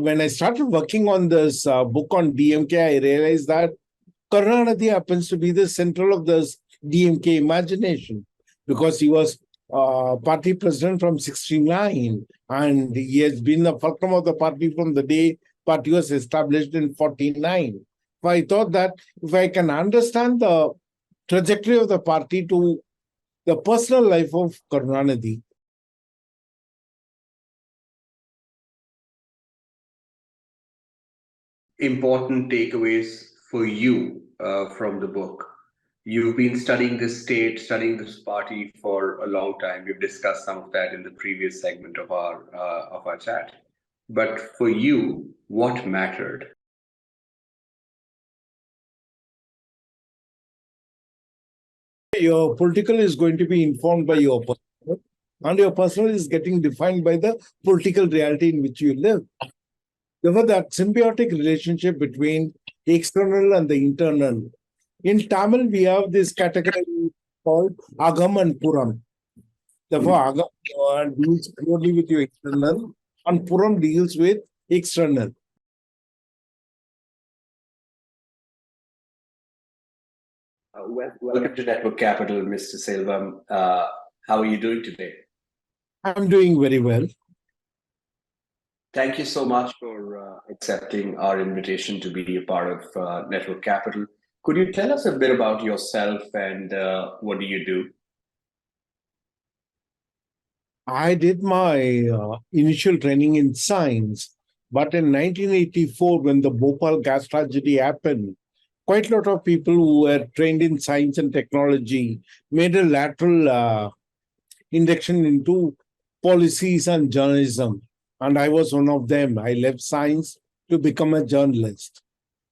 when I started working on this book on DMK, I realized that Karunanidhi happens to be the central of this DMK imagination because he was party president from 69 and he has been the fulcrum of the party from the day party was established in 49. So I thought that if I can understand the trajectory of the party to the personal life of Karunanidhi. Important takeaways for you from the book. You've been studying this state, studying this party for a long time. We've discussed some of that in the previous segment of our chat. But for you, what mattered? Your political is going to be informed by your personal, and your personal is getting defined by the political reality in which you live. Therefore, that symbiotic relationship between the external and the internal. In Tamil, we have this category called Agam and Puram. Therefore, Agam deals purely with your internal, and Puram deals with external. Welcome to Network Capital, Mr. Selvam. How are you doing today? I'm doing very well. Thank you so much for accepting our invitation to be a part of Network Capital. Could you tell us a bit about yourself and what do you do? I did my initial training in science, but in 1984, when the Bhopal gas tragedy happened, quite a lot of people who were trained in science and technology made a lateral induction into policies and journalism. And I was one of them. I left science to become a journalist.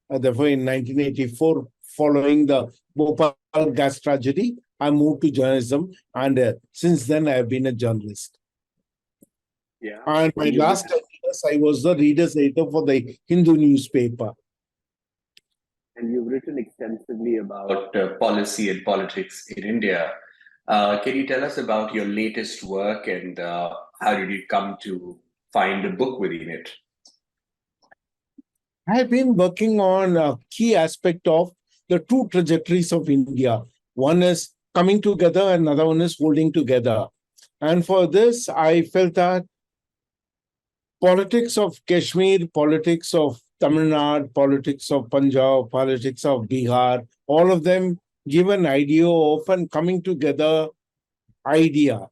Therefore, in 1984, following the Bhopal gas tragedy, I moved to journalism. And since then, I have been a journalist. Yeah. And my last 10 years, I was the reader's editor for the Hindu newspaper. And you've written extensively about policy and politics in India. Can you tell us about your latest work and how did you come to find a book within it? I've been working on a key aspect of the two trajectories of India. One is coming together, and another one is holding together. And for this, I felt that politics of Kashmir, politics of Tamil Nadu, politics of Punjab, politics of Bihar, all of them give an idea of an coming together idea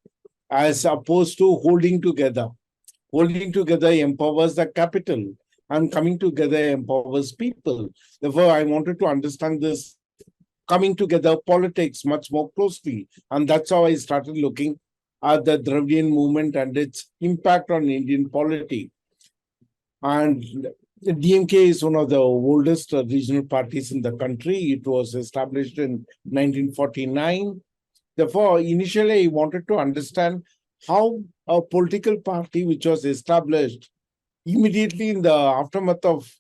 as opposed to holding together. Holding together empowers the capital and coming together empowers people. Therefore, I wanted to understand this coming together politics much more closely. And that's how I started looking at the Dravidian movement and its impact on Indian polity. And the DMK is one of the oldest regional parties in the country. It was established in 1949. Therefore, initially, I wanted to understand how a political party which was established immediately in the aftermath of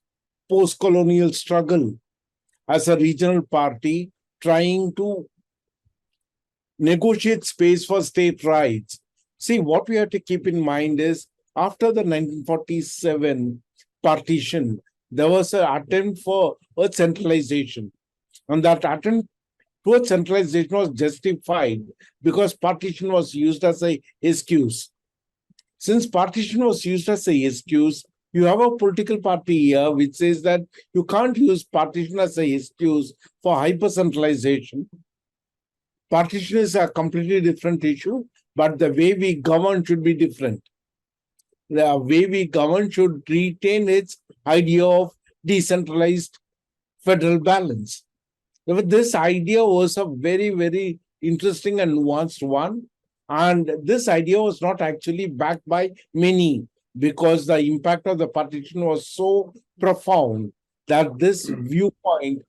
post-colonial struggle as a regional party trying to negotiate space for state rights. See, what we have to keep in mind is after the 1947 partition, there was an attempt for a centralization. And that attempt towards centralization was justified because partition was used as an excuse. Since partition was used as an excuse, you have a political party here which says that you can't use partition as an excuse for hyper-centralization. Partition is a completely different issue, but the way we govern should be different. The way we govern should retain its idea of decentralized federal balance. This idea was a very, very interesting and nuanced one. And this idea was not actually backed by many because the impact of the partition was so profound that this viewpoint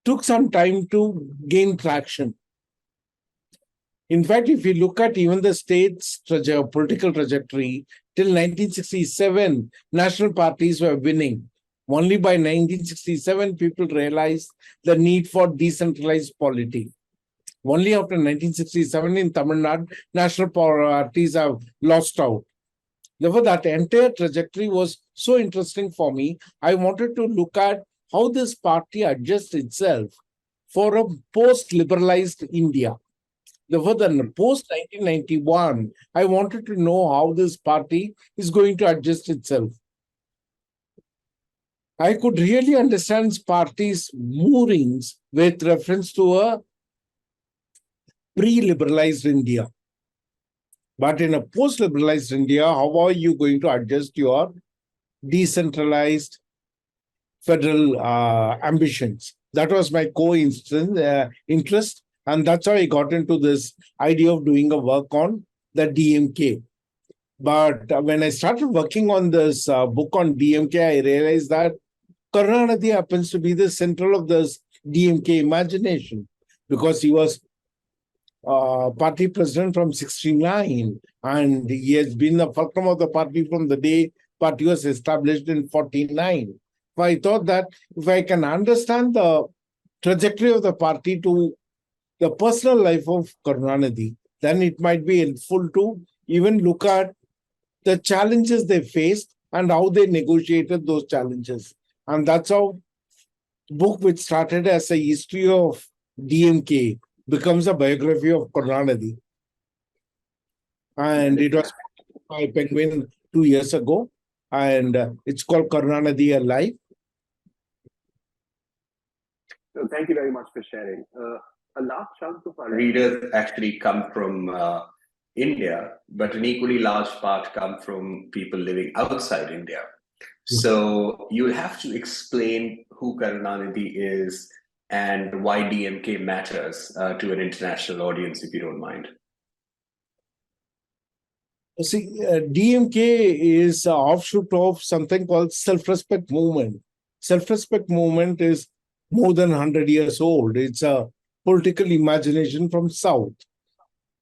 took some time to gain traction. In fact, if you look at even the state's political trajectory, till 1967, national parties were winning. Only by 1967, people realized the need for decentralized polity. Only after 1967 in Tamil Nadu, national parties have lost out. Therefore, that entire trajectory was so interesting for me. I wanted to look at how this party adjusts itself for a post-liberalized India. Therefore, the post-1991, I wanted to know how this party is going to adjust itself. I could really understand this party's moorings with reference to a pre-liberalized India. But in a post-liberalized India, how are you going to adjust your decentralized federal ambitions? That was my interest, and that's how I got into this idea of doing a work on the DMK. But when I started working on this book on DMK, I realized that Karunanidhi happens to be the central of this DMK imagination, because he was party president from 69, and he has been the fulcrum of the party from the day party was established in 49. So I thought that if I can understand the trajectory of the party to the personal life of Karunanidhi, then it might be helpful to even look at the challenges they faced and how they negotiated those challenges. And that's how the book, which started as a history of DMK, becomes a biography of Karunanidhi. And it was by Penguin 2 years ago. And it's called Karunanidhi Alive. So thank you very much for sharing. A large chunk of our readers actually come from India, but an equally large part come from people living outside India. So you'll have to explain who Karunanidhi is and why DMK matters to an international audience, if you don't mind. See, DMK is an offshoot of something called self-respect movement. Self-respect movement is more than 100 years old. It's a political imagination from South.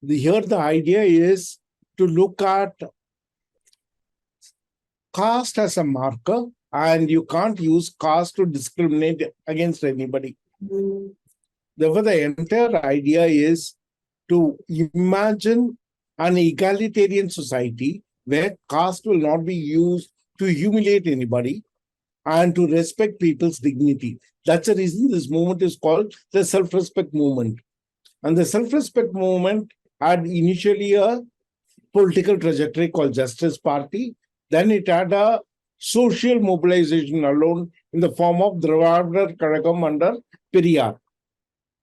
Here the idea is to look at caste as a marker, and you can't use caste to discriminate against anybody. Therefore, the entire idea is to imagine an egalitarian society where caste will not be used to humiliate anybody and to respect people's dignity. That's the reason this movement is called the self-respect movement. And the self-respect movement had initially a political trajectory called Justice Party. Then it had a social mobilization alone in the form of Dravadar Kazhagam under Periyar.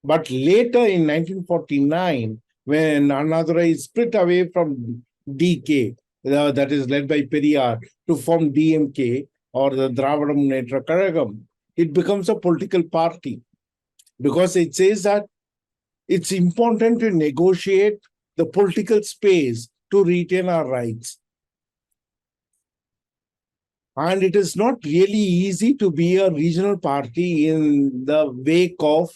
But later in 1949, when Annadurai is split away from DK, that is led by Periyar, to form DMK, or the Dravada Munnetra Kazhagam, it becomes a political party, because it says that it's important to negotiate the political space to retain our rights. And it is not really easy to be a regional party in the wake of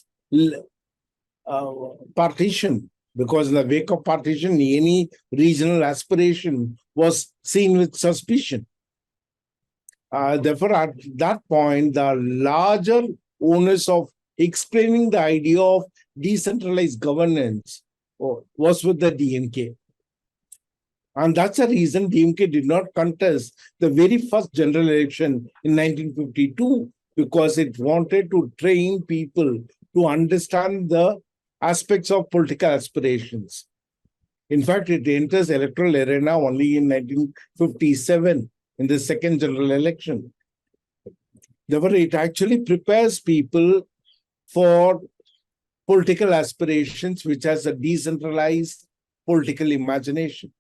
partition, because in the wake of partition, any regional aspiration was seen with suspicion. Therefore, at that point, the larger onus of explaining the idea of decentralized governance was with the DMK. And that's the reason DMK did not contest the very first general election in 1952, because it wanted to train people to understand the aspects of political aspirations. In fact, it enters electoral arena only in 1957 in the second general election. Therefore, it actually prepares people for political aspirations, which has a decentralized political imagination.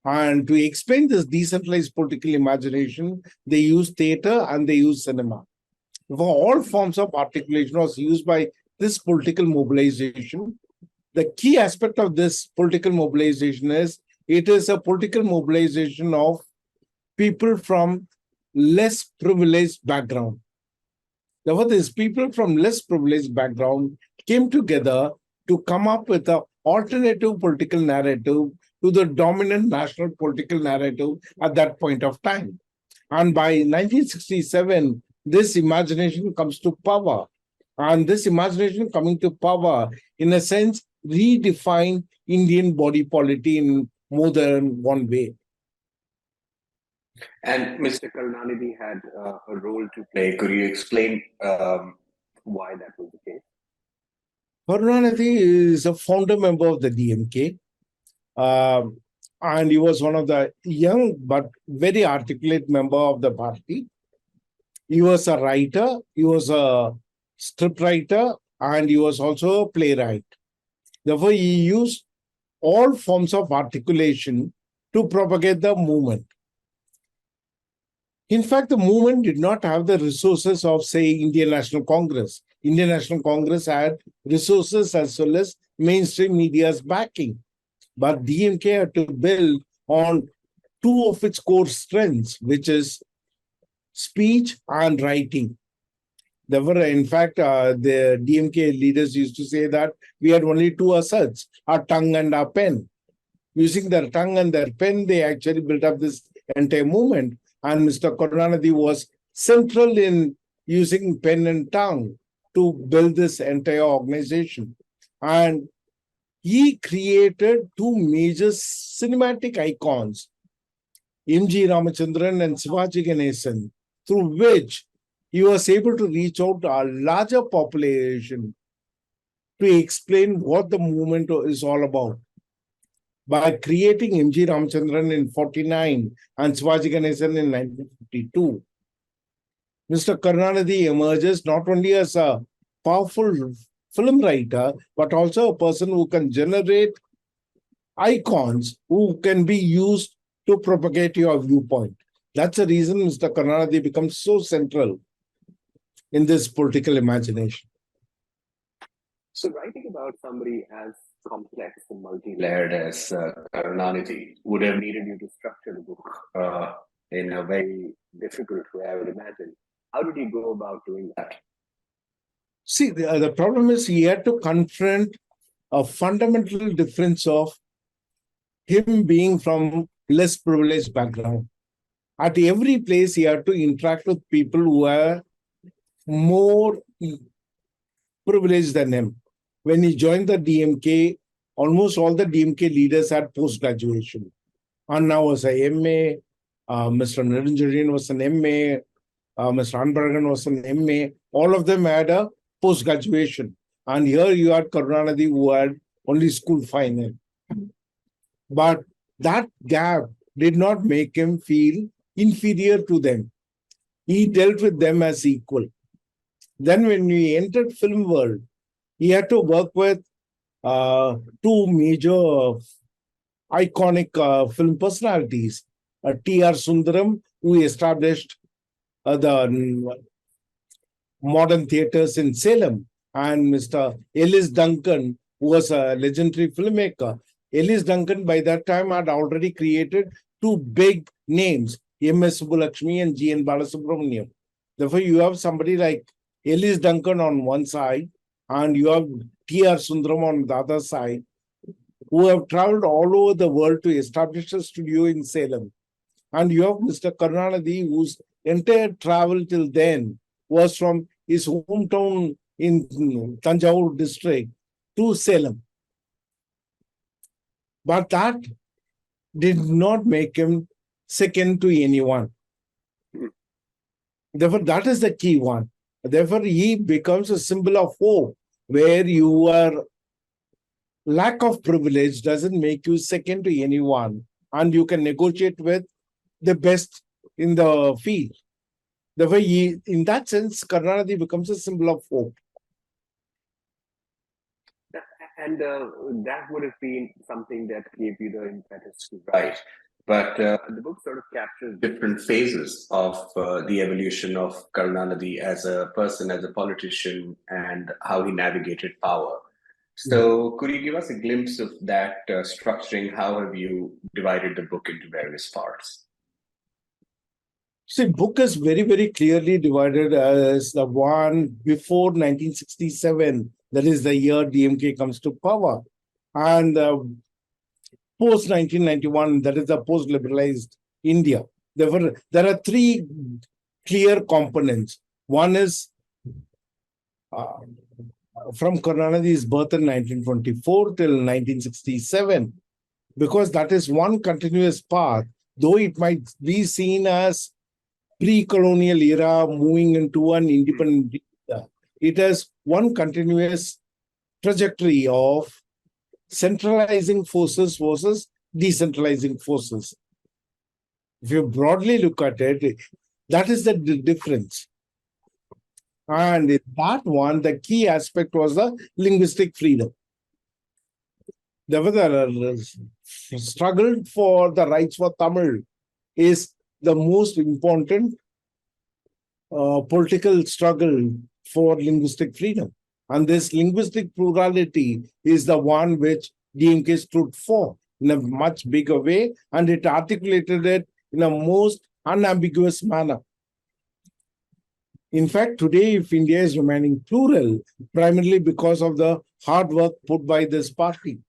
And to explain this decentralized political imagination, they use theater and they use cinema. For all forms of articulation was used by this political mobilization. The key aspect of this political mobilization is it is a political mobilization of people from less privileged background. Therefore, these people from less privileged background came together to come up with an alternative political narrative to the dominant national political narrative at that point of time. And by 1967, this imagination comes to power. And this imagination coming to power, in a sense, redefined Indian body polity in more than one way. And Mr. Karunanidhi had a role to play. Could you explain why that was the case? Karunanidhi is a founder member of the DMK, and he was one of the young but very articulate member of the party. He was a writer, he was a script writer, and he was also a playwright. Therefore, he used all forms of articulation to propagate the movement. In fact, the movement did not have the resources of, say, Indian National Congress. Indian National Congress had resources as well as mainstream media's backing. But DMK had to build on two of its core strengths, which is speech and writing. There were, in fact, the DMK leaders used to say that we had only two assets, our tongue and our pen. Using their tongue and their pen, they actually built up this entire movement. And Mr. Karunanidhi was central in using pen and tongue to build this entire organization. And he created two major cinematic icons, M.G. Ramachandran and Shivaji Ganesan, through which he was able to reach out to a larger population to explain what the movement is all about. By creating M.G. Ramachandran in 1949 and Shivaji Ganesan in 1952, Mr. Karunanidhi emerges not only as a powerful film writer, but also a person who can generate icons who can be used to propagate your viewpoint. That's the reason Mr. Karunanidhi becomes so central in this political imagination. So writing about somebody as complex and multi-layered as Karunanidhi would have needed you to structure the book in a very difficult way, I would imagine. How did you go about doing that? See, the problem is he had to confront a fundamental difference of him being from less privileged background. At every place, he had to interact with people who were more privileged than him. When he joined the DMK, almost all the DMK leaders had post-graduation. Anna was a MA, Mr. Niranjan was an MA, Mr. Anbaragan was an MA. All of them had a post-graduation. And here you had Karunanidhi who had only school final. But that gap did not make him feel inferior to them. He dealt with them as equal. Then when we entered film world, he had to work with two major iconic film personalities, T.R. Sundaram, who established the modern theaters in Salem, and Mr. Ellis Duncan, who was a legendary filmmaker. Ellis Duncan, by that time, had already created two big names, M.S. Subbulakshmi and G.N. Balasubramaniam. Therefore, you have somebody like Ellis Duncan on one side, and you have T.R. Sundaram on the other side, who have traveled all over the world to establish a studio in Salem. And you have Mr. Karunanidhi, whose entire travel till then was from his hometown in Tanjavur district to Salem. But that did not make him second to anyone. Therefore, that is the key one. Therefore, he becomes a symbol of hope, where your lack of privilege doesn't make you second to anyone, and you can negotiate with the best in the field. Therefore, in that sense, Karunanidhi becomes a symbol of hope. And that would have been something that gave you the impetus to write. But the book sort of captures different phases of the evolution of Karunanidhi as a person, as a politician, and how he navigated power. So could you give us a glimpse of that structuring? How have you divided the book into various parts? See, book is very, very clearly divided as the one before 1967, that is the year DMK comes to power, and post 1991, that is the post-liberalized India. Therefore, there are three clear components. One is from Karunanidhi's birth in 1924 till 1967, because that is one continuous path though it might be seen as pre-colonial era moving into an independent era, it has one continuous trajectory of centralizing forces versus decentralizing forces. If you broadly look at it, that is the difference. And in that one, the key aspect was the linguistic freedom. There was a struggle for the rights for Tamil is the most important political struggle for linguistic freedom. And this linguistic plurality is the one which DMK stood for in a much bigger way, and it articulated it in a most unambiguous manner. In fact, today, if India is remaining plural, primarily because of the hard work put by this party,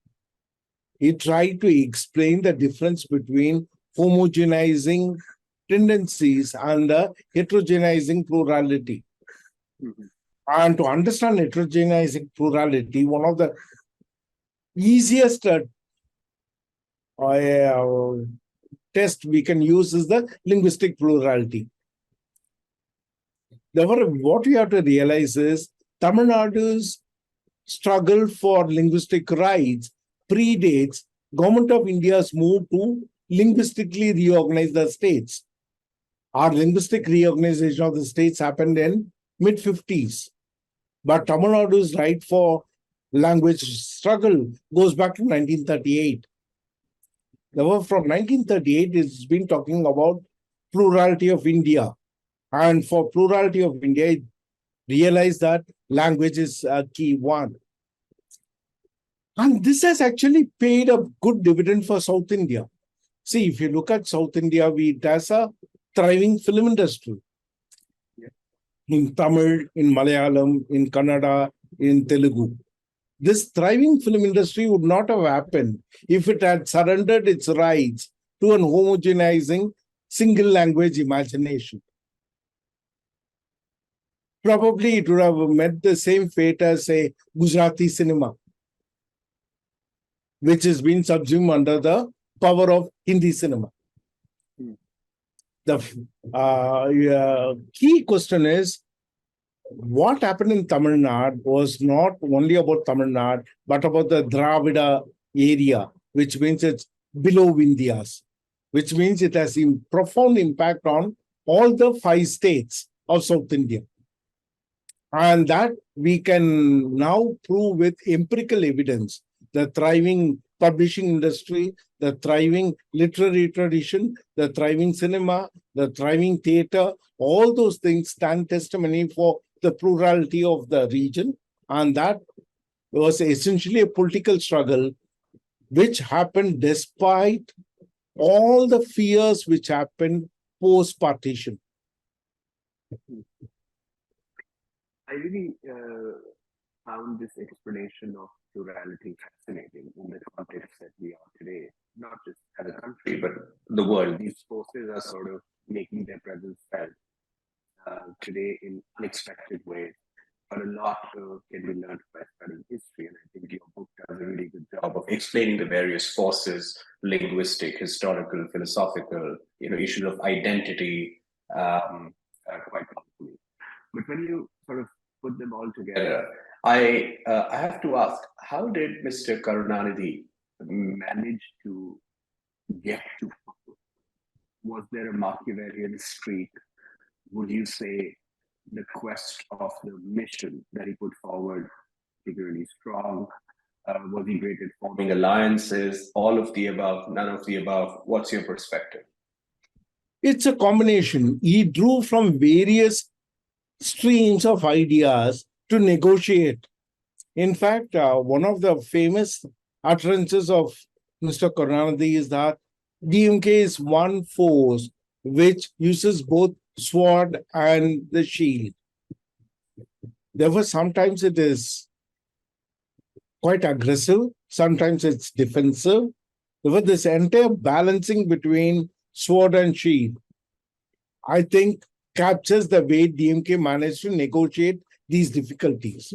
it tried to explain the difference between homogenizing tendencies and the heterogenizing plurality. Mm-hmm. And to understand heterogenizing plurality, one of the easiest test we can use is the linguistic plurality. Therefore, what we have to realize is Tamil Nadu's struggle for linguistic rights predates Government of India's move to linguistically reorganize the states. Our linguistic reorganization of the states happened in mid-50s. But Tamil Nadu's right for language struggle goes back to 1938. Therefore, from 1938, it's been talking about plurality of India. And for plurality of India, it realized that language is a key one. And this has actually paid a good dividend for South India. See, if you look at South India, it has a thriving film industry. Yeah. In Tamil, in Malayalam, in Kannada, in Telugu. This thriving film industry would not have happened if it had surrendered its rights to an homogenizing single language imagination. Probably it would have met the same fate as, say, Gujarati cinema, which has been subsumed under the power of Hindi cinema. The key question is, what happened in Tamil Nadu was not only about Tamil Nadu, but about the Dravida area, which means it's below Vindhyas, which means it has a profound impact on all the 5 states of South India. And that we can now prove with empirical evidence. The thriving publishing industry, the thriving literary tradition, the thriving cinema, the thriving theater, all those things stand testimony for the plurality of the region. And that was essentially a political struggle which happened despite all the fears which happened post-partition. I really found this explanation of plurality fascinating in the context that we are today, not just as a country, but the world. These forces are sort of making their presence felt today in unexpected ways. But a lot can be learned by studying history, and I think your book does a really good job of explaining the various forces, linguistic, historical, philosophical, issues of identity, quite powerfully. But when you sort of put them all together, I have to ask, how did Mr. Karunanidhi manage to get to power? Was there a Machiavellian streak? Would you say the quest of the mission that he put forward particularly strong? Was he great at forming alliances? All of the above, none of the above? What's your perspective? It's a combination. He drew from various streams of ideas to negotiate. In fact, one of the famous utterances of Mr. Karunanidhi is that DMK is one force which uses both sword and the shield. Therefore, sometimes it is quite aggressive, sometimes it's defensive. Therefore, this entire balancing between sword and shield, I think, captures the way DMK managed to negotiate these difficulties.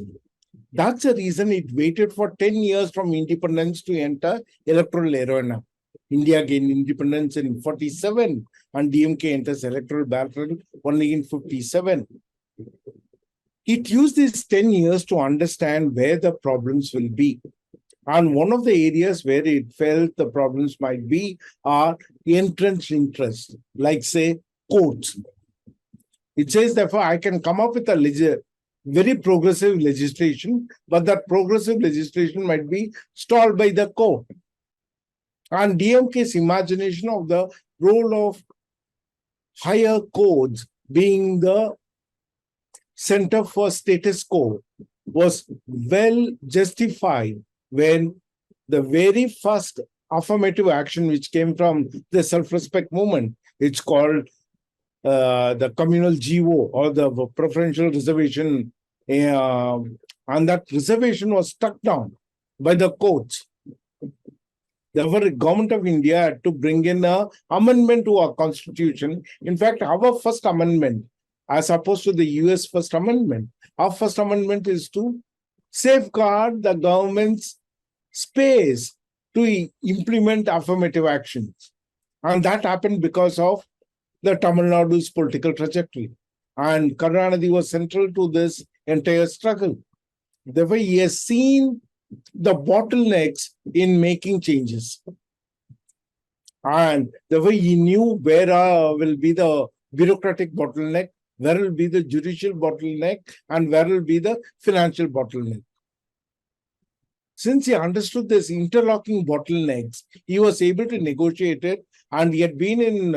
That's the reason it waited for 10 years from independence to enter electoral arena. India gained independence in 47 and DMK enters electoral battle only in 57. It used these 10 years to understand where the problems will be. And one of the areas where it felt the problems might be are entrenched interests, like say courts. It says, therefore, I can come up with a very progressive legislation, but that progressive legislation might be stalled by the court. And DMK's imagination of the role of higher courts being the center for status quo was well justified when the very first affirmative action which came from the self-respect movement, it's called the communal GO or the preferential reservation, and that reservation was struck down by the courts. Therefore, the Government of India had to bring in an amendment to our constitution. In fact, our first amendment, as opposed to the US First Amendment, our First Amendment is to safeguard the government's space to implement affirmative actions. And that happened because of the Tamil Nadu's political trajectory. And Karunanidhi was central to this entire struggle. Therefore, he has seen the bottlenecks in making changes. And therefore, he knew where will be the bureaucratic bottleneck, where will be the judicial bottleneck, and where will be the financial bottleneck. Since he understood this interlocking bottlenecks, he was able to negotiate it, and he had been in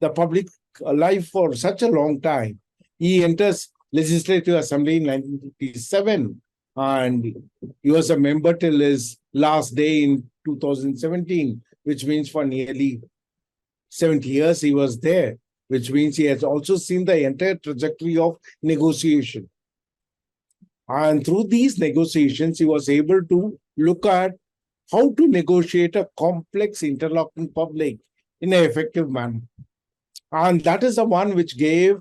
the public life for such a long time. He enters Legislative Assembly in 1957, and he was a member till his last day in 2017, which means for nearly 70 years he was there, which means he has also seen the entire trajectory of negotiation. And through these negotiations, he was able to look at how to negotiate a complex interlocking public in an effective manner. And that is the one which gave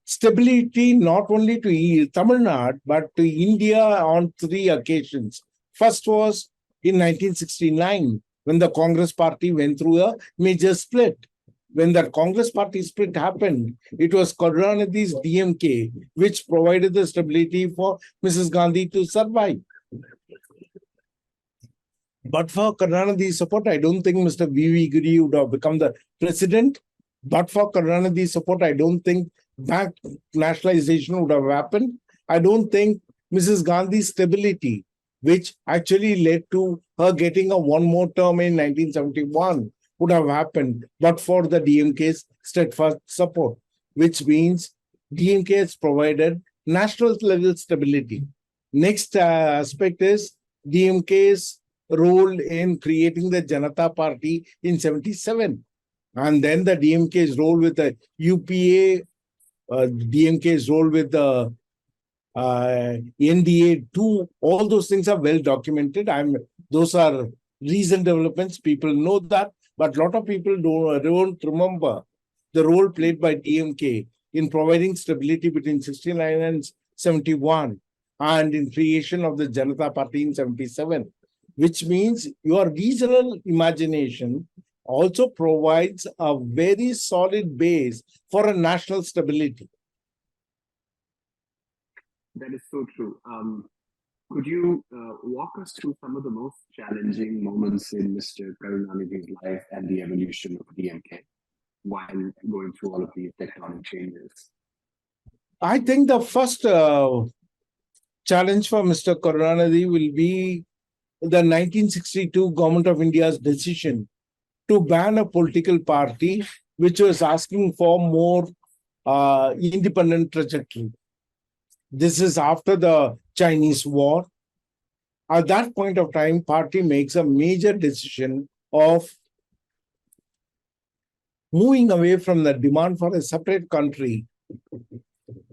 stability not only to Tamil Nadu, but to India on 3 occasions. First was in 1969, when the Congress party went through a major split. When that Congress party split happened, it was Karunanidhi's DMK which provided the stability for Mrs. Gandhi to survive. But for Karunanidhi's support, I don't think Mr. V.V. Giri would have become the president. But for Karunanidhi's support, I don't think bank nationalization would have happened. I don't think Mrs. Gandhi's stability, which actually led to her getting a one more term in 1971, would have happened, but for the DMK's steadfast support, which means DMK has provided national level stability. Next aspect is DMK's role in creating the Janata Party in 77. And then the DMK's role with the UPA, DMK's role with the NDA 2, all those things are well documented. Those are recent developments. People know that. But a lot of people don't remember the role played by DMK in providing stability between 69 and 71 and in creation of the Janata Party in 77, which means your regional imagination also provides a very solid base for a national stability. That is so true. Could you walk us through some of the most challenging moments in Mr. Karunanidhi's life and the evolution of DMK while going through all of these tectonic changes? I think the first challenge for Mr. Karunanidhi will be the 1962 Government of India's decision to ban a political party which was asking for more independent trajectory. This is after the Chinese war. At that point of time, party makes a major decision of moving away from the demand for a separate country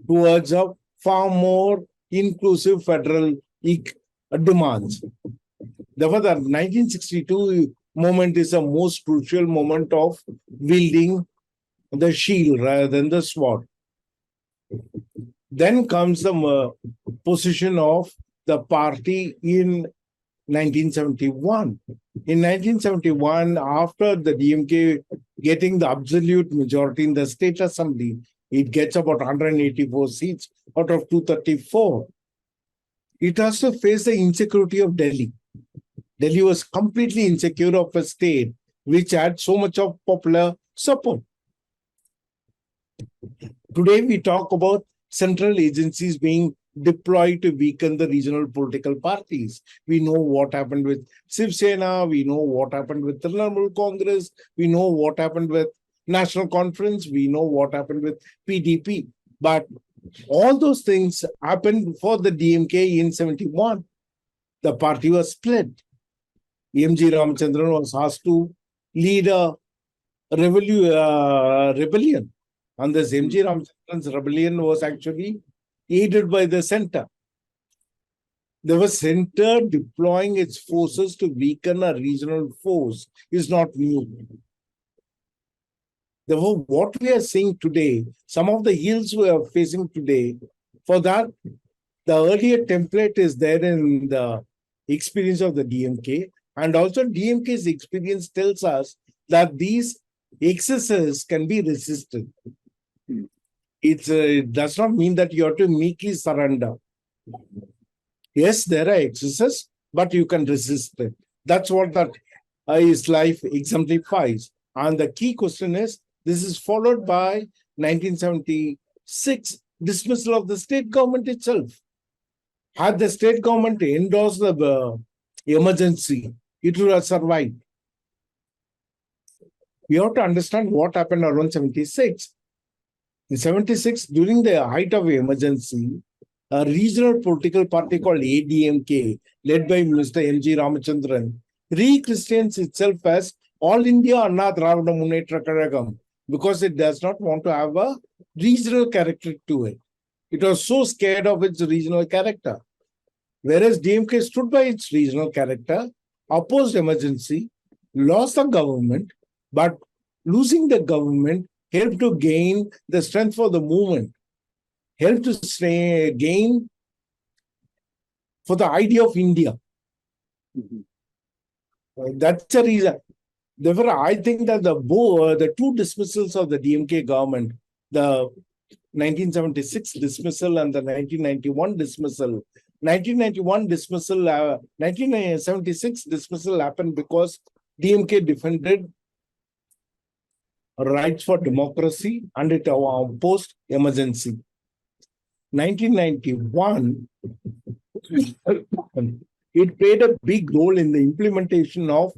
towards a far more inclusive federal demands. Therefore, the 1962 moment is the most crucial moment of wielding the shield rather than the sword. Then comes the position of the party in 1971. In 1971, after the DMK getting the absolute majority in the state assembly, it gets about 184 seats out of 234. It has to face the insecurity of Delhi. Delhi was completely insecure of a state which had so much of popular support. Today, we talk about central agencies being deployed to weaken the regional political parties. We know what happened with Shiv Sena, we know what happened with Trinamool Congress, we know what happened with National Conference, we know what happened with PDP. But all those things happened for the DMK in 71. The party was split. M.G. Ramachandran was asked to lead a rebellion. And this M.G. Ramachandran's rebellion was actually aided by the center. There was center deploying its forces to weaken a regional force is not new. Therefore, what we are seeing today, some of the ills we are facing today, for that, the earlier template is there in the experience of the DMK. And also DMK's experience tells us that these excesses can be resisted. It does not mean that you have to meekly surrender. Yes, there are excesses, but you can resist it. That's what that is life exemplifies. And the key question is, this is followed by 1976 dismissal of the state government itself. Had the state government endorsed the emergency, it would have survived. We have to understand what happened around 76. In 76, during the height of emergency, a regional political party called ADMK, led by Mr. M.G. Ramachandran, re-christians itself as All India Anna Dravida Munnetra Kazhagam, because it does not want to have a regional character to it. It was so scared of its regional character. Whereas DMK stood by its regional character, opposed emergency, lost the government, but losing the government helped to gain the strength for the movement, helped to gain for the idea of India. That's the reason. Therefore, I think that the two dismissals of the DMK government, the 1976 dismissal and the 1991 dismissal, 1976 dismissal happened because DMK defended rights for democracy and it opposed emergency. 1991, it played a big role in the implementation of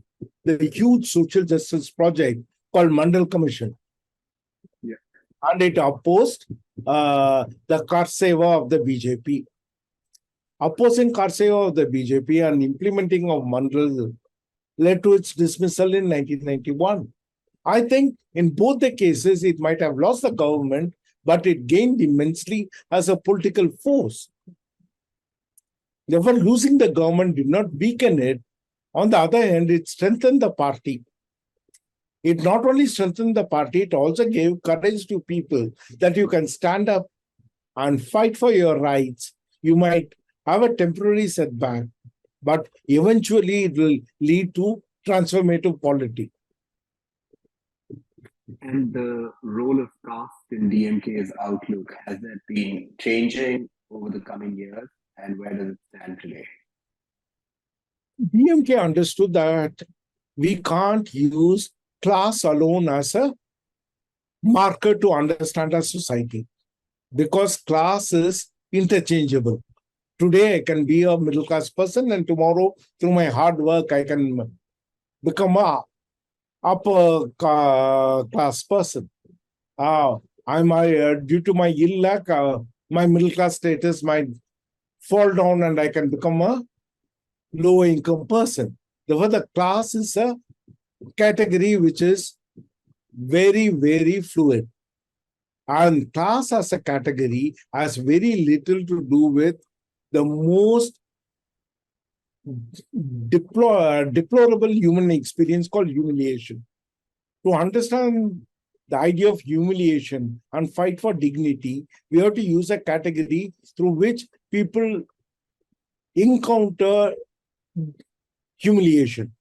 the huge social justice project called Mandal Commission. Yeah. And it opposed the Caste of the BJP. Opposing Caste of the BJP and implementing of Mandal led to its dismissal in 1991. I think in both the cases, it might have lost the government, but it gained immensely as a political force. Therefore, losing the government did not weaken it. On the other hand, it strengthened the party. It not only strengthened the party, it also gave courage to people that you can stand up and fight for your rights. You might have a temporary setback, but eventually it will lead to transformative polity. And the role of caste in DMK's outlook, has that been changing over the coming years? And where does it stand today? DMK understood that we can't use class alone as a marker to understand our society, because class is interchangeable. Today, I can be a middle class person, and tomorrow, through my hard work, I can become a upper class person. Due to my ill luck, my middle class status might fall down and I can become a low income person. Therefore, the class is a category which is very, very fluid. And class as a category has very little to do with the most deplorable human experience called humiliation. To understand the idea of humiliation and fight for dignity, we have to use a category through which people encounter humiliation.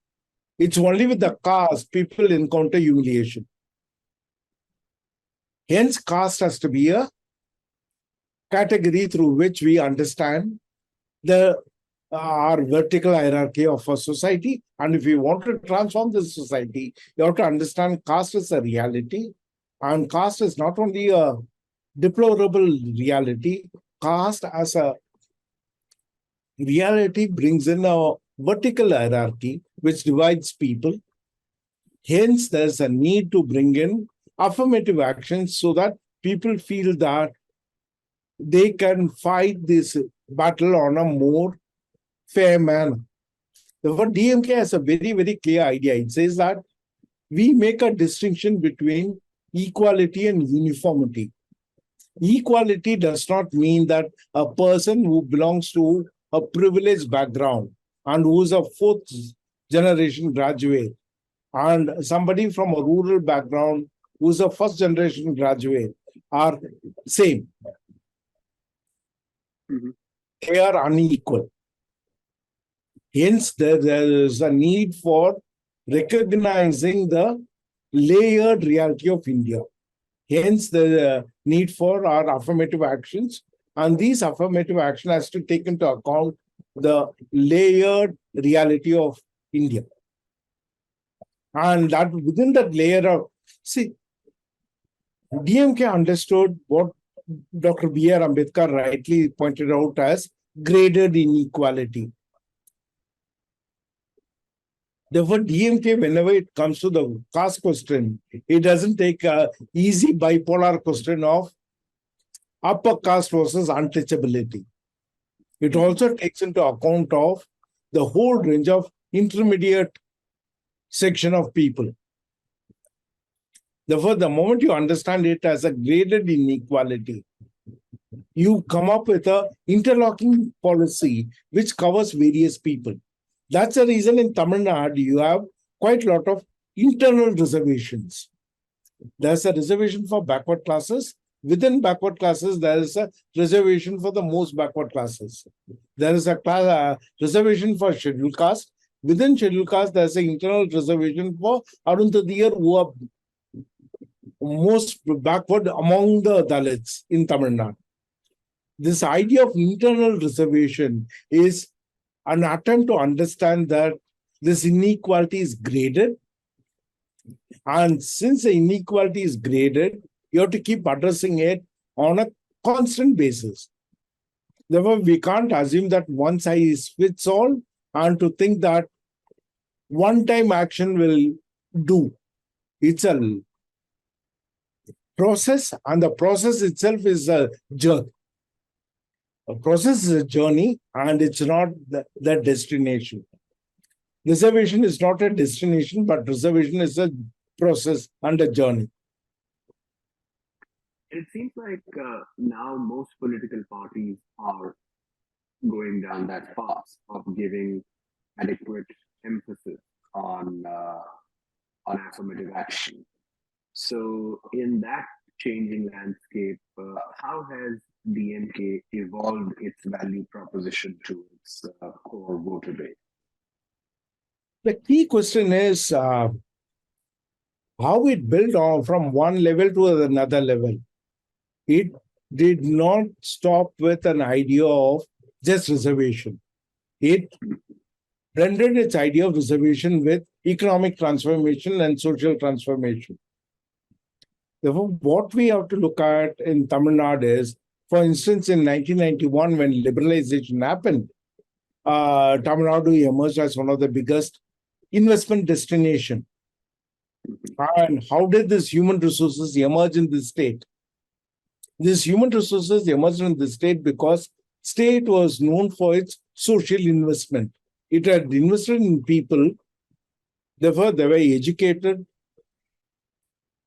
It's only with the caste people encounter humiliation. Hence, caste has to be a category through which we understand the our vertical hierarchy of a society. And if you want to transform this society, you have to understand caste is a reality. And caste is not only a deplorable reality, caste as a reality brings in a vertical hierarchy which divides people. Hence, there's a need to bring in affirmative actions so that people feel that they can fight this battle on a more fair manner. Therefore, DMK has a very, very clear idea. It says that we make a distinction between equality and uniformity. Equality does not mean that a person who belongs to a privileged background and who is a fourth generation graduate and somebody from a rural background who is a first generation graduate are same. They are unequal. Hence, there is a need for recognizing the layered reality of India. Hence, the need for our affirmative actions. And these affirmative action has to take into account the layered reality of India. And that within that layer of, see, DMK understood what Dr. B.R. Ambedkar rightly pointed out as graded inequality. Therefore, DMK, whenever it comes to the caste question, it doesn't take an easy bipolar question of upper caste versus untouchability. It also takes into account of the whole range of intermediate section of people. Therefore, the moment you understand it as a graded inequality, you come up with an interlocking policy which covers various people. That's the reason in Tamil Nadu, you have quite a lot of internal reservations. There's a reservation for backward classes. Within backward classes, there is a reservation for the most backward classes. There is a reservation for scheduled caste. Within scheduled caste, there's an internal reservation for Arundhadiyar who are most backward among the Dalits in Tamil Nadu. This idea of internal reservation is an attempt to understand that this inequality is graded. And since the inequality is graded, you have to keep addressing it on a constant basis. Therefore, we can't assume that one size fits all and to think that one-time action will do. It's a process, and the process itself is a journey. A process is a journey, and it's not the destination. Reservation is not a destination, but reservation is a process and a journey. It seems like now most political parties are going down that path of giving adequate emphasis on affirmative action. So, in that changing landscape, how has DMK evolved its value proposition to its core voter base? The key question is how it built on from one level to another level. It did not stop with an idea of just reservation. It blended its idea of reservation with economic transformation and social transformation. Therefore, what we have to look at in Tamil Nadu is, for instance, in 1991, when liberalization happened, Tamil Nadu emerged as one of the biggest investment destination. And how did this human resources emerge in this state? This human resources emerged in the state because state was known for its social investment. It had invested in people. Therefore, they were educated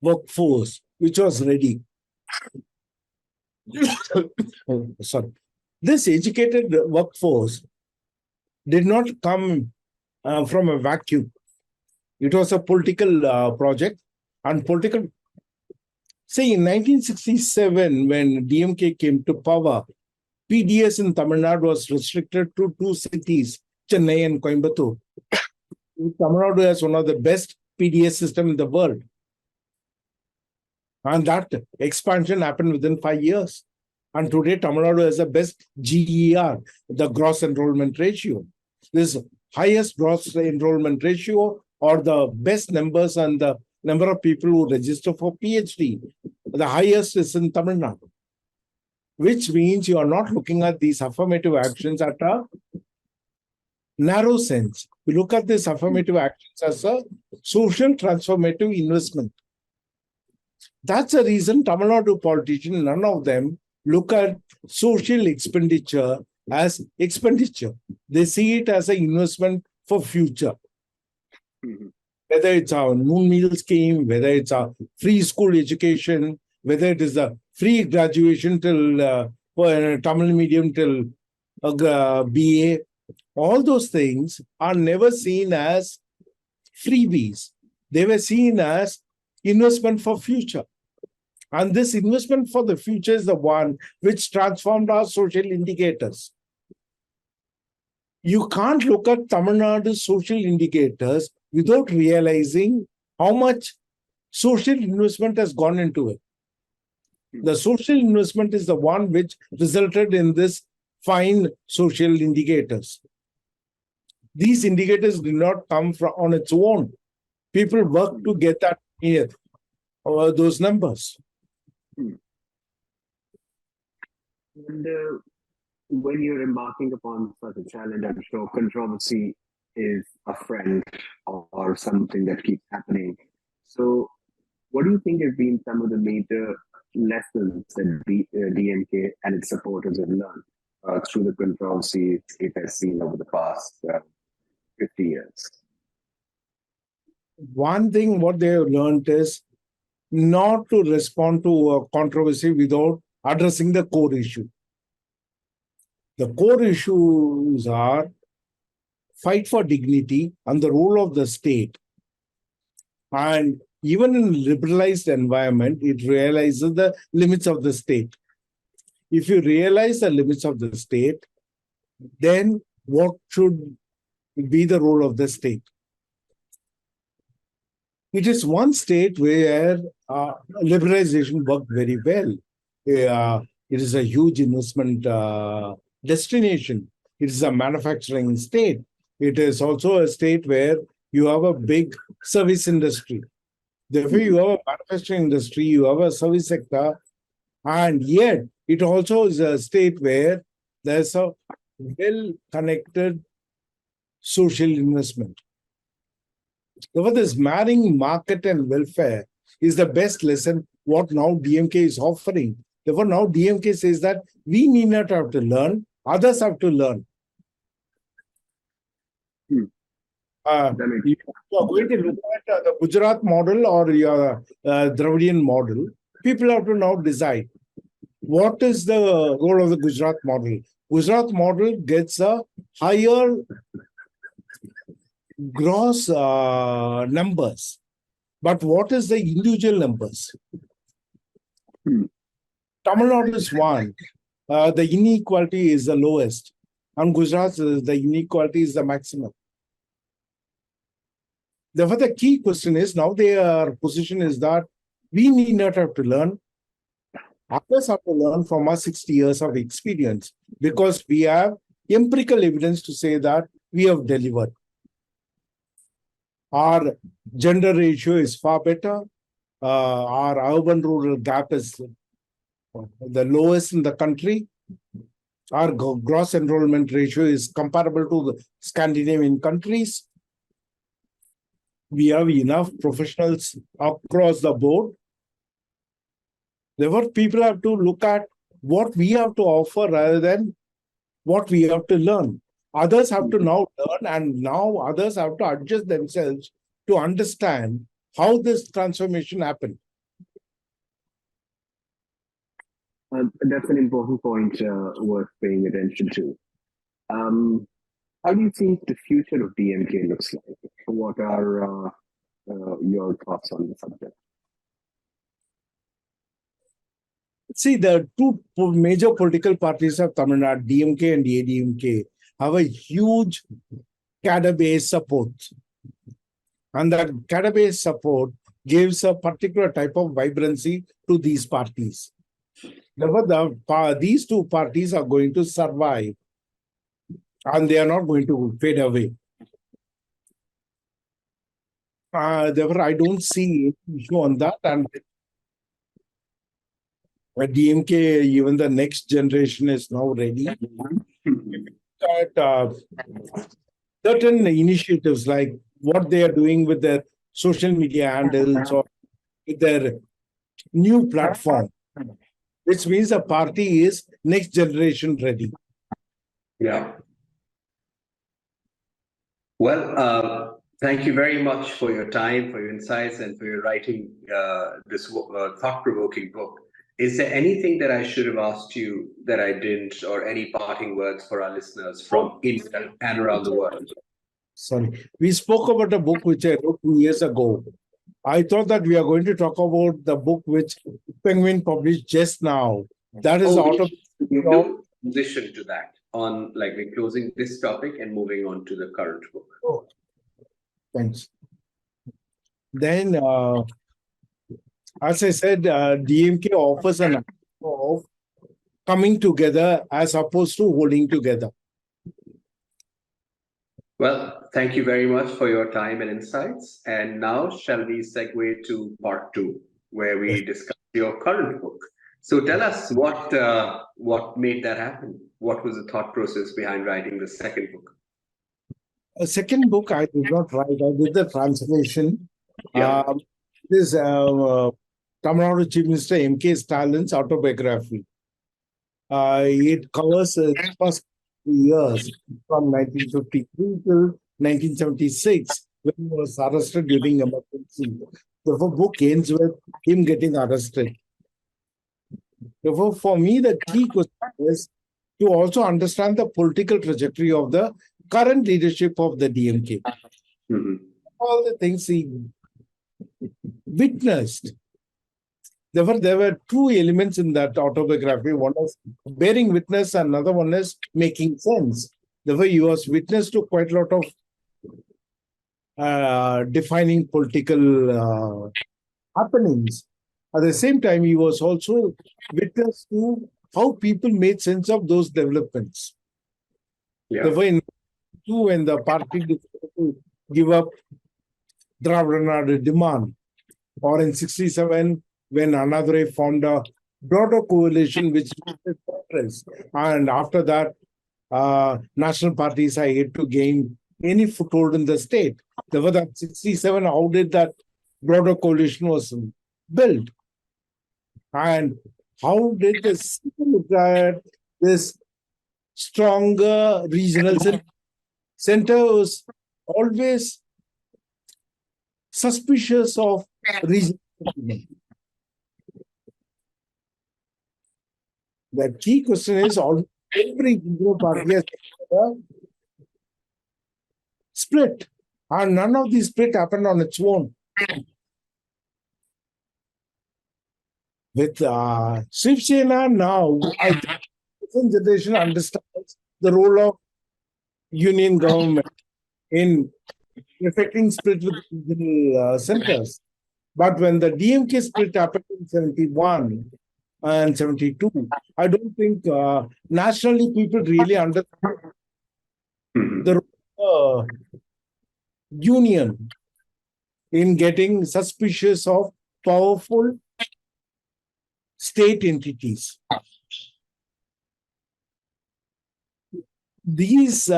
workforce, which was ready. Sorry. This educated workforce did not come from a vacuum. It was a political project and political. See, in 1967, when DMK came to power, PDS in Tamil Nadu was restricted to two cities, Chennai and Coimbatore. Tamil Nadu has one of the best PDS system in the world. And that expansion happened within 5 years. And today, Tamil Nadu has the best GER, the gross enrollment ratio. This highest gross enrollment ratio or the best numbers and the number of people who register for PhD. The highest is in Tamil Nadu, which means you are not looking at these affirmative actions at a narrow sense. We look at these affirmative actions as a social transformative investment. That's the reason Tamil Nadu politicians, none of them look at social expenditure as expenditure. They see it as an investment for future. Whether it's a noon meal scheme, whether it's a free school education, whether it is a free graduation till for Tamil medium till BA, all those things are never seen as freebies. They were seen as investment for future. And this investment for the future is the one which transformed our social indicators. You can't look at Tamil Nadu's social indicators without realizing how much social investment has gone into it. The social investment is the one which resulted in this fine social indicators. These indicators did not come from on its own. People work to get that here, those numbers. And when you're embarking upon such a challenge, I'm sure controversy is a friend or something that keeps happening. So, what do you think have been some of the major lessons that DMK and its supporters have learned through the controversies it has seen over the past 50 years? One thing what they have learned is not to respond to a controversy without addressing the core issue. The core issues are fight for dignity and the role of the state. And even in liberalized environment, it realizes the limits of the state. If you realize the limits of the state, then what should be the role of the state? It is one state where liberalization worked very well. It is a huge investment destination. It is a manufacturing state. It is also a state where you have a big service industry. Therefore, you have a manufacturing industry, you have a service sector, and yet it also is a state where there's a well-connected social investment. Therefore, this marrying market and welfare is the best lesson what now DMK is offering. Therefore, now DMK says that we need not have to learn, others have to learn. You are going to look at the Gujarat model or your Dravidian model. People have to now decide what is the role of the Gujarat model. Gujarat model gets a higher gross numbers, but what is the individual numbers? Tamil Nadu is one. The inequality is the lowest, and Gujarat, the inequality is the maximum. Therefore, the key question is now their position is that we need not have to learn. Others have to learn from our 60 years of experience because we have empirical evidence to say that we have delivered. Our gender ratio is far better. Our urban-rural gap is the lowest in the country. Our gross enrollment ratio is comparable to the Scandinavian countries. We have enough professionals across the board. Therefore, people have to look at what we have to offer rather than what we have to learn. Others have to now learn, and now others have to adjust themselves to understand how this transformation happened. That's an important point worth paying attention to. How do you think the future of DMK looks like? What are your thoughts on the subject? See, the two major political parties of Tamil Nadu, DMK and ADMK, have a huge cadre-based support. And that cadre-based support gives a particular type of vibrancy to these parties. Therefore, these two parties are going to survive and they are not going to fade away. Therefore, I don't see any issue on that. And DMK, even the next generation is now ready. That certain initiatives like what they are doing with their social media handles or with their new platform, which means the party is next generation ready. Yeah. Well, thank you very much for your time, for your insights, and for your writing this thought-provoking book. Is there anything that I should have asked you that I didn't, or any parting words for our listeners from India and around the world? Sorry. We spoke about a book which I wrote 2 years ago. I thought that we are going to talk about the book which Penguin published just now. That is Transition to that on, like, we're closing this topic and moving on to the current book. Oh, thanks. Then, as I said, DMK offers an idea of coming together as opposed to holding together. Well, thank you very much for your time and insights. And now shall we segue to part 2, where we discuss your current book. So tell us what made that happen? What was the thought process behind writing the second book? A second book I did not write. I did the translation. Yeah. This Tamil Nadu Chief Minister M.K. Stalin's autobiography. It covers the first 3 years from 1953 till 1976 when he was arrested during emergency. The book ends with him getting arrested. Therefore, for me, the key question is to also understand the political trajectory of the current leadership of the DMK. Mm-hmm. All the things he witnessed. Therefore, there were two elements in that autobiography. One is bearing witness, and another one is making sense. Therefore, he was witness to quite a lot of defining political happenings. At the same time, he was also witness to how people made sense of those developments. Yeah. Therefore, when the party decided to give up Dravida Nadu demand, or in 1967, when Annadurai formed a broader coalition which did progress, and after that, national parties are yet to gain any foothold in the state. Therefore, that 1967, how did that broader coalition was built? And how did the city look at this stronger regional center was always suspicious of regional. The key question is every regional party has split, and none of these split happened on its own. With Shiv Sena now, I think the present generation understands the role of union government in effecting split with regional centers. But when the DMK split happened in 1971 and 1972, I don't think nationally people really understand the union in getting suspicious of powerful state entities. These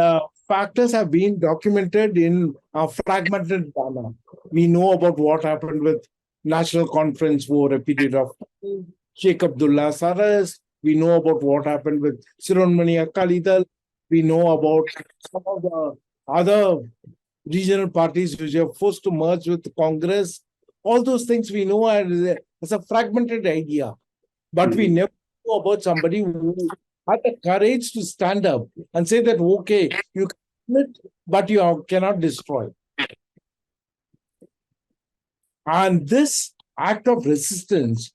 factors have been documented in a fragmented manner. We know about what happened with National Conference over a period of time, Sheikh Abdullah's arrest. We know about what happened with Shiromani Akali Dal. We know about some of the other regional parties which are forced to merge with Congress. All those things we know as a fragmented idea. But we never know about somebody who had the courage to stand up and say that, okay, you can split, but you cannot destroy. And this act of resistance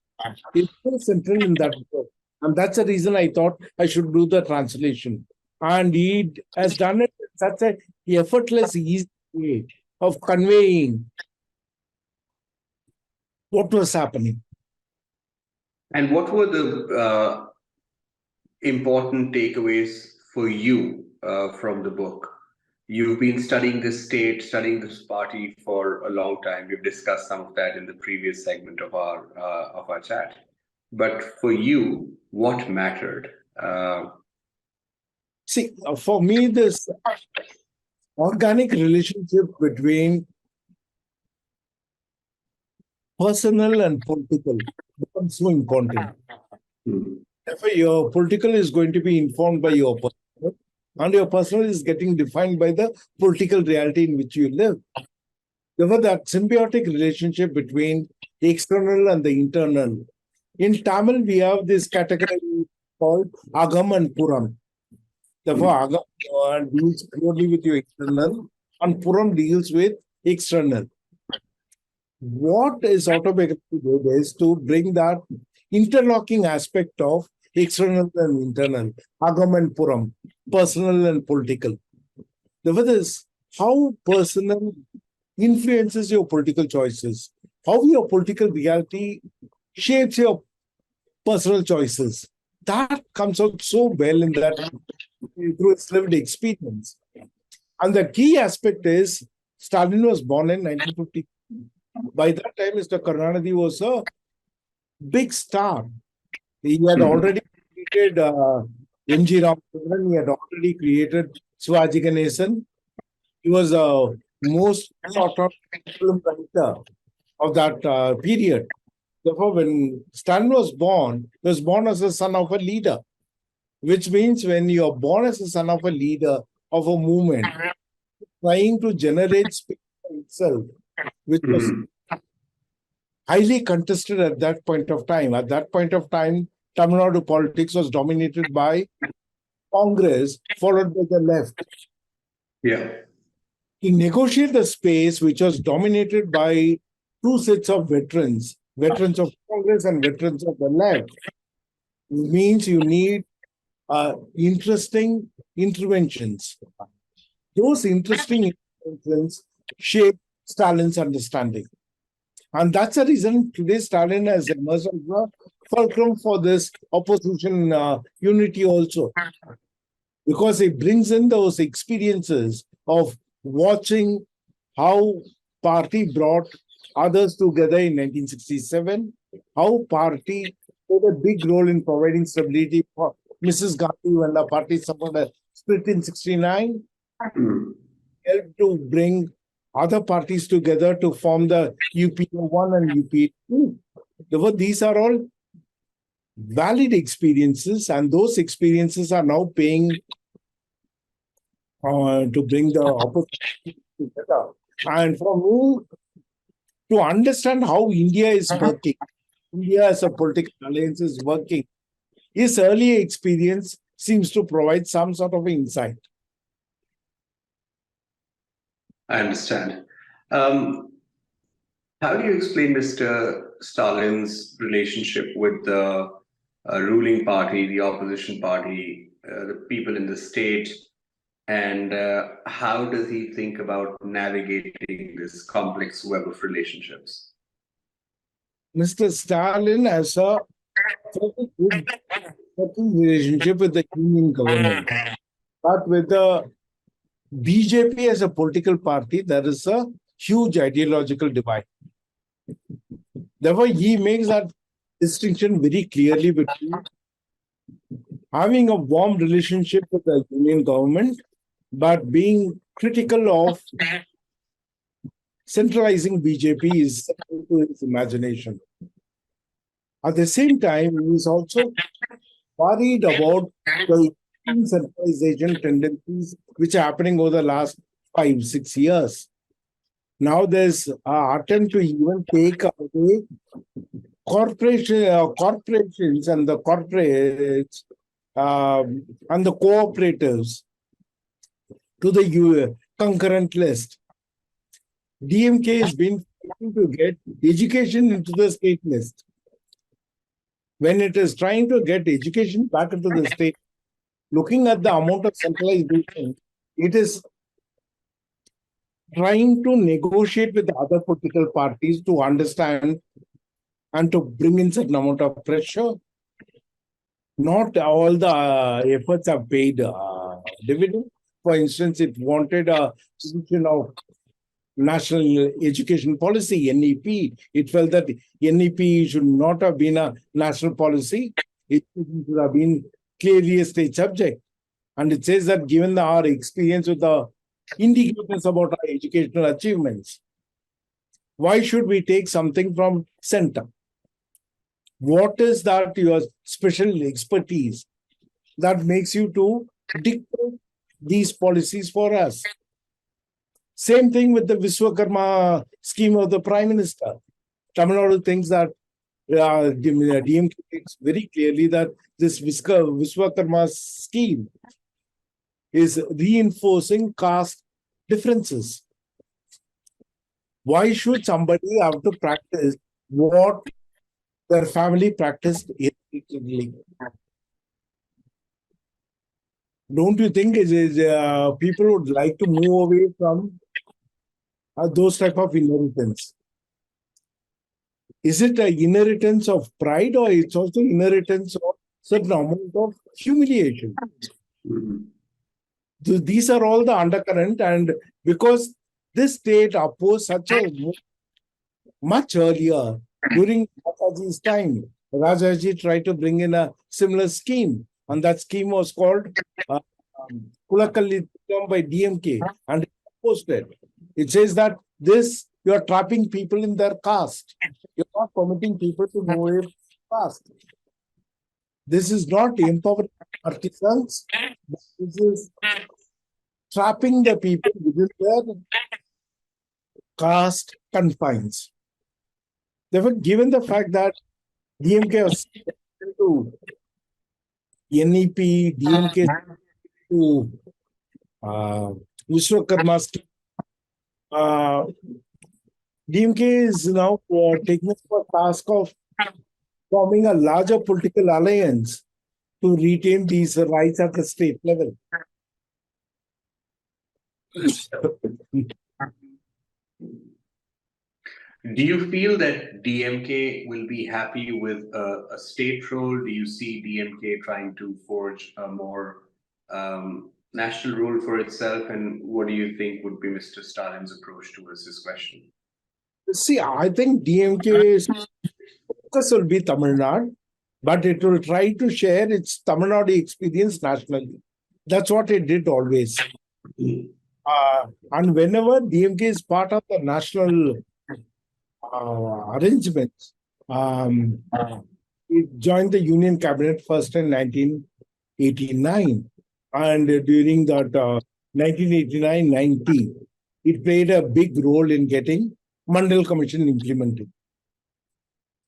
is so central in that book. And that's the reason I thought I should do the translation. And he has done it in such a effortless, easy way of conveying what was happening. And what were the important takeaways for you from the book? You've been studying this state, studying this party for a long time. We've discussed some of that in the previous segment of our chat. But for you, what mattered? See, for me, this organic relationship between personal and political becomes so important. Therefore, your political is going to be informed by your personal, and your personal is getting defined by the political reality in which you live. Therefore, that symbiotic relationship between the external and the internal. In Tamil, we have this category called Agam and Puram. Therefore, Agam deals purely with your internal, and Puram deals with external. What is autobiography did is to bring that interlocking aspect of external and internal, Agam and Puram, personal and political. Therefore, this how personal influences your political choices, how your political reality shapes your personal choices. That comes out so well in that through its lived experience. And the key aspect is Stalin was born in 1950. By that time, Mr. Karunanidhi was a big star. He had already created M.G. Raman, he had already created Shivaji Ganesan. He was a most sought out film writer of that period. Therefore, when Stalin was born, he was born as a son of a leader, which means when you are born as a son of a leader of a movement, trying to generate space for itself, which was highly contested at that point of time. At that point of time, Tamil Nadu politics was dominated by Congress, followed by the left. Yeah. To negotiate the space which was dominated by two sets of veterans of Congress and veterans of the left, means you need interesting interventions. Those interesting interventions shape Stalin's understanding. And that's the reason today Stalin has emerged as a fulcrum for this opposition unity also. Because it brings in those experiences of watching how party brought others together in 1967, how party played a big role in providing stability for Mrs. Gandhi when the party suffered a split in 69, helped to bring other parties together to form the UPA1 and UPA2. Therefore, these are all valid experiences, and those experiences are now paying to bring the opposition together. And for me, to understand how India is working, India as a political alliance is working, his early experience seems to provide some sort of insight. I understand. How do you explain Mr. Stalin's relationship with the ruling party, the opposition party, the people in the state, and how does he think about navigating this complex web of relationships? Mr. Stalin has a very good working relationship with the Union government, but with the BJP as a political party, there is a huge ideological divide. Therefore, he makes that distinction very clearly between having a warm relationship with the Union government, but being critical of centralizing BJP is to his imagination. At the same time, he is also worried about the centralization tendencies which are happening over the last 5-6 years. Now there's an attempt to even take away corporations and the corporates and the cooperatives to the concurrent list. DMK has been trying to get education into the state list. When it is trying to get education back into the state, looking at the amount of centralization, it is trying to negotiate with other political parties to understand and to bring in certain amount of pressure. Not all the efforts have paid dividend. For instance, it wanted a position of National Education Policy, NEP. It felt that NEP should not have been a national policy. It should have been clearly a state subject. And it says that given our experience with the indicators about our educational achievements, why should we take something from center? What is that your special expertise that makes you to dictate these policies for us? Same thing with the Vishwakarma scheme of the Prime Minister. Tamil Nadu thinks that DMK thinks very clearly that this Vishwakarma scheme is reinforcing caste differences. Why should somebody have to practice what their family practiced irregularly? Don't you think people would like to move away from those type of inheritance? Is it an inheritance of pride, or it's also inheritance of certain amount of humiliation? These are all the undercurrent, and because this state opposed such a much earlier during Rajaji's time, Rajaji tried to bring in a similar scheme, and that scheme was called Kulakalli by DMK, and it opposed it. It says that this, you are trapping people in their caste. You're not permitting people to move away from caste. This is not empowering artisans. This is trapping the people within their caste confines. Therefore, given the fact that DMK was to NEP, DMK to Vishwakarma scheme, DMK is now taking up the task of forming a larger political alliance to retain these rights at the state level. Do you feel that DMK will be happy with a state role? Do you see DMK trying to forge a more national role for itself? And what do you think would be Mr. Stalin's approach towards this question? See, I think DMK's focus will be Tamil Nadu, but it will try to share its Tamil Nadu experience nationally. That's what it did always. And whenever DMK is part of the national arrangements, it joined the Union Cabinet first in 1989. And during that 1989-90, it played a big role in getting Mandal Commission implemented.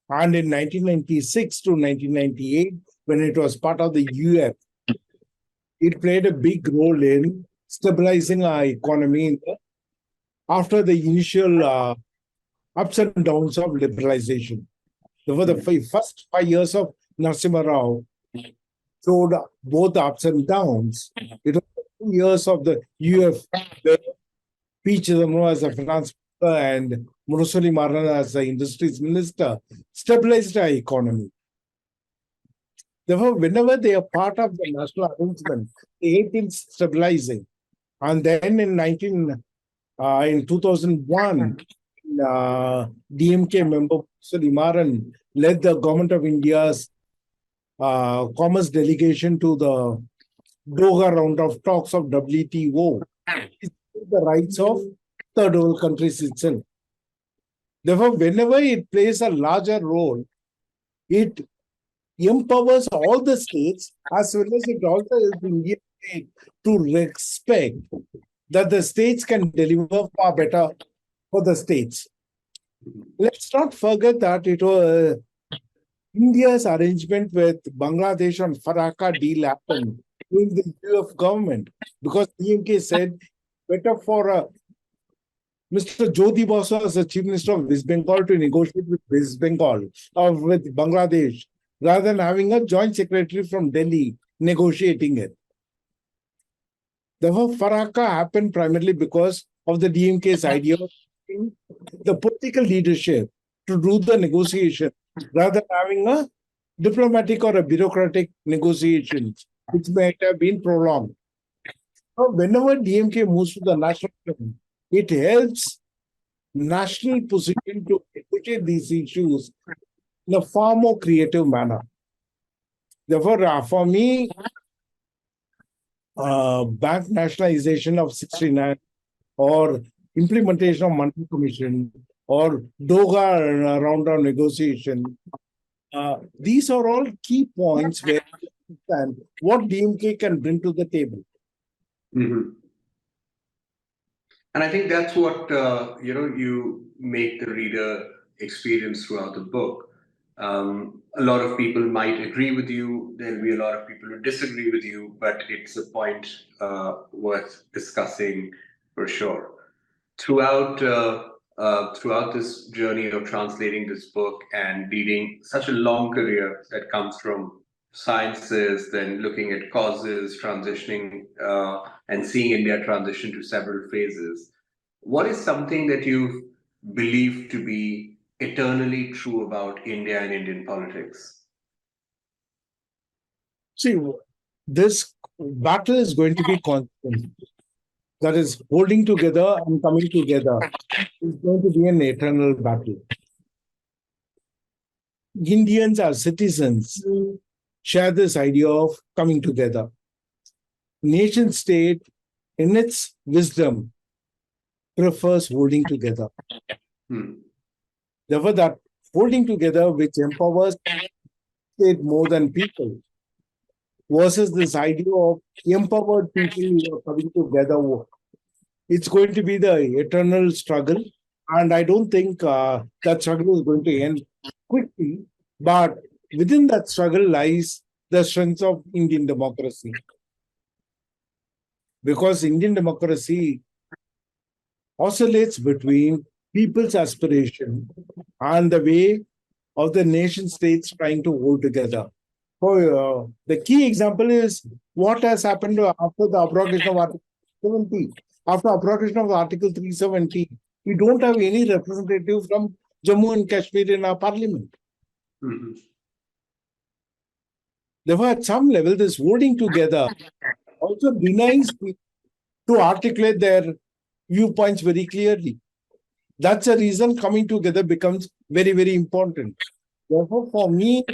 And in 1996 to 1998, when it was part of the UF, it played a big role in stabilizing our economy after the initial ups and downs of liberalization. Over the first 5 years of Narasimha Rao showed both ups and downs. It was 2 years of the UF, where P. Chidambaram as a finance minister and Munoswamy Maran as the industries minister stabilized our economy. Therefore, whenever they are part of the national arrangement, they aid in stabilizing. And then in 2001, DMK member Munoswamy Maran led the Government of India's commerce delegation to the Doha round of talks of WTO. The rights of third world countries itself. Therefore, whenever it plays a larger role, it empowers all the states as well as it also helps the Indian state to respect that the states can deliver far better for the states. Let's not forget that it was India's arrangement with Bangladesh on Faraka deal happened during the UF government, because DMK said better for Mr. Jyoti Basu as the Chief Minister of West Bengal to negotiate with West Bengal or with Bangladesh rather than having a joint secretary from Delhi negotiating it. Therefore, Faraka happened primarily because of the DMK's idea of the political leadership to do the negotiation rather than having a diplomatic or a bureaucratic negotiations, which might have been prolonged. So whenever DMK moves to the national level, it helps national position to negotiate these issues in a far more creative manner. Therefore, for me, bank nationalization of 69 or implementation of money commission or Doha round-down negotiation, these are all key points where you understand what DMK can bring to the table. Mm-hmm. And I think that's what you make the reader experience throughout the book. A lot of people might agree with you. There'll be a lot of people who disagree with you, but it's a point worth discussing for sure. Throughout this journey of translating this book and leading such a long career that comes from sciences, then looking at causes, transitioning, and seeing India transition to several phases, what is something that you believe to be eternally true about India and Indian politics? See, this battle is going to be constant. That is, holding together and coming together is going to be an eternal battle. Indians as citizens share this idea of coming together. Nation state, in its wisdom, prefers holding together. Therefore, that holding together, which empowers state more than people, versus this idea of empowered people who are coming together, it's going to be the eternal struggle. And I don't think that struggle is going to end quickly. But within that struggle lies the strength of Indian democracy. Because Indian democracy oscillates between people's aspiration and the way of the nation states trying to hold together. So, the key example is what has happened after the abrogation of Article 70. After abrogation of Article 370, we don't have any representative from Jammu and Kashmir in our parliament. Mm-hmm. Therefore, at some level, this holding together also denies people to articulate their viewpoints very clearly. That's a reason coming together becomes very, very important. Therefore, for me,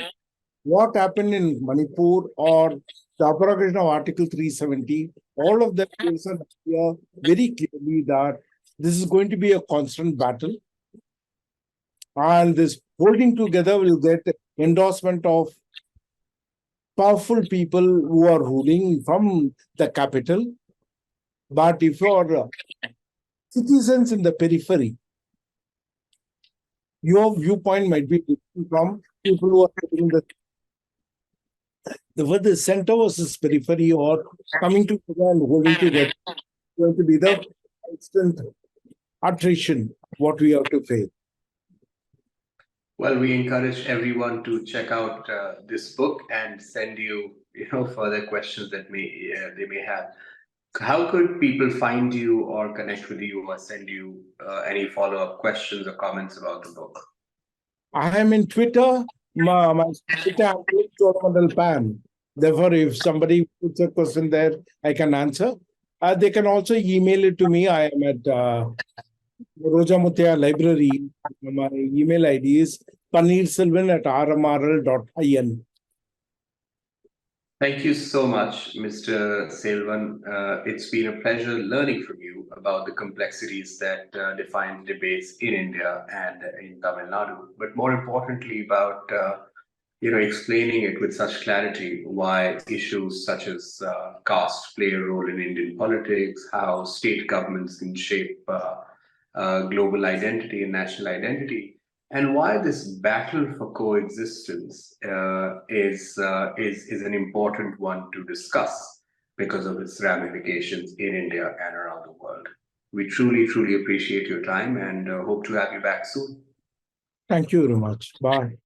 what happened in Manipur or the abrogation of Article 370, all of them gives an idea very clearly that this is going to be a constant battle. And this holding together will get endorsement of powerful people who are ruling from the capital. But if you're citizens in the periphery, your viewpoint might be different from people who are in the center versus periphery or coming together and holding together is going to be the constant attrition what we have to face. Well, we encourage everyone to check out this book and send you, further questions that they may have. How could people find you or connect with you or send you any follow-up questions or comments about the book? I am in Twitter. My Twitter is Pan. Therefore, if somebody puts a question there, I can answer. They can also email it to me. I am at Roja Muthiah Library. My email ID is Panneerselvan@rmrl.in. Thank you so much, Mr. Selvan. It's been a pleasure learning from you about the complexities that define debates in India and in Tamil Nadu, but more importantly about explaining it with such clarity why issues such as caste play a role in Indian politics, how state governments can shape global identity and national identity, and why this battle for coexistence is an important one to discuss because of its ramifications in India and around the world. We truly, truly appreciate your time and hope to have you back soon. Thank you very much. Bye.